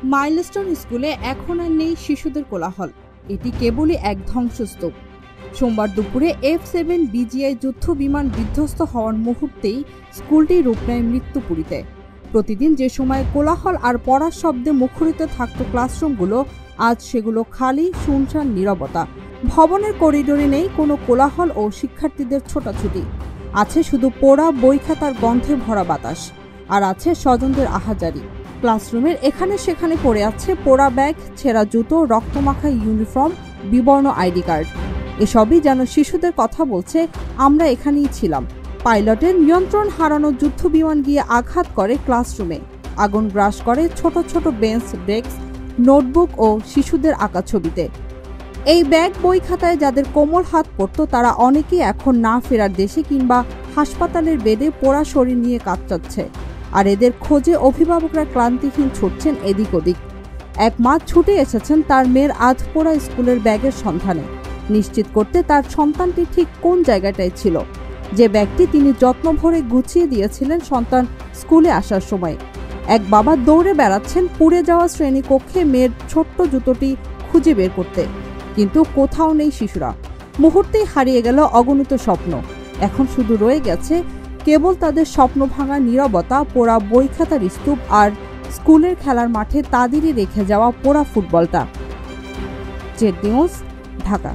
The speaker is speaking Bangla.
মাইলস্টোন স্কুলে এখন আর নেই শিশুদের কোলাহল, এটি কেবলই এক ধ্বংসস্তূপ। সোমবার দুপুরে F-7 BGI যুদ্ধ বিমান বিধ্বস্ত হওয়ার মুহূর্তেই স্কুলটি রূপ নেয় মৃত্যুপুরীতে। প্রতিদিন যে সময় কোলাহল আর পড়ার শব্দে মুখরিত থাকত ক্লাসরুমগুলো, আজ সেগুলো খালি, শুনশান নীরবতা। ভবনের করিডোরে নেই কোনো কোলাহল ও শিক্ষার্থীদের ছোটাছুটি। আছে শুধু পোড়া বই খাতার গন্ধে ভরা বাতাস, আর আছে স্বজনদের আহাজারি। ক্লাসরুমের এখানে সেখানে পড়ে আছে পোড়া ব্যাগ, ছেঁড়া জুতো, রক্তমাখা ইউনিফর্ম, বিবর্ণ আইডি কার্ড। এসবই যেন শিশুদের কথা বলছে, আমরা এখানেই ছিলাম। পাইলটের নিয়ন্ত্রণ হারানো যুদ্ধ বিমান গিয়ে আঘাত করে ক্লাসরুমে, আগুন গ্রাস করে ছোট ছোট বেঞ্চ, ডেস্ক, নোটবুক ও শিশুদের আঁকা ছবিতে। এই ব্যাগ বই খাতায় যাদের কোমল হাত পড়তো, তারা অনেকেই এখন না ফেরার দেশে কিংবা হাসপাতালের বেডে পোড়া শরীর নিয়ে কাতরাচ্ছে। আর এদের খোঁজে অভিভাবকরা ক্লান্তিহীন ছুটছেন এদিক ওদিক। এক মা ছুটে এসেছেন তার মেয়ের আধপোড়া স্কুলের ব্যাগের সন্ধানে, নিশ্চিত করতে তার সন্তানটি ঠিক কোন জায়গাটায় ছিল, যে ব্যাগটি তিনি যত্ন ভরে গুছিয়ে দিয়েছিলেন সন্তান স্কুলে আসার সময়। এক বাবা দৌড়ে বেড়াচ্ছেন পুড়ে যাওয়া শ্রেণীকক্ষে মেয়ের ছোট্ট জুতোটি খুঁজে বের করতে, কিন্তু কোথাও নেই শিশুরা। মুহূর্তেই হারিয়ে গেল অগণিত স্বপ্ন। এখন শুধু রয়ে গেছে কেবল তাদের স্বপ্ন ভাঙা নীরবতা, পোড়া বই খাতার স্তূপ আর স্কুলের খেলার মাঠে তাদেরই রেখে যাওয়া পোড়া ফুটবলটা। Z news, Dhaka.